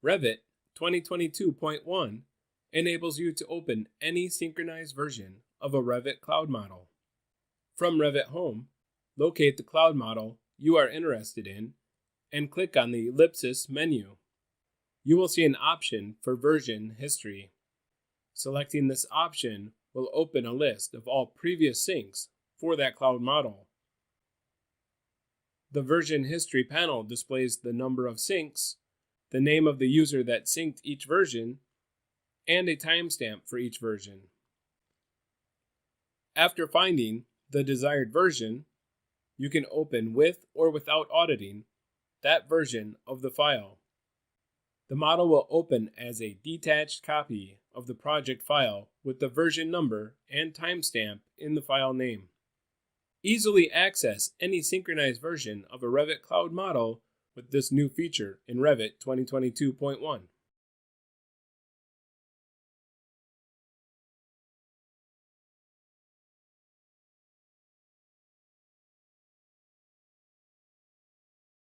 Revit 2022.1 enables you to open any synchronized version of a Revit cloud model. From Revit Home, locate the cloud model you are interested in and click on the ellipsis menu. You will see an option for version history. Selecting this option will open a list of all previous syncs for that cloud model. The version history panel displays the number of syncs, the name of the user that synced each version, and a timestamp for each version. After finding the desired version, you can open with or without auditing that version of the file. The model will open as a detached copy of the project file with the version number and timestamp in the file name. Easily access any synchronized version of a Revit cloud model with this new feature in Revit 2022.1.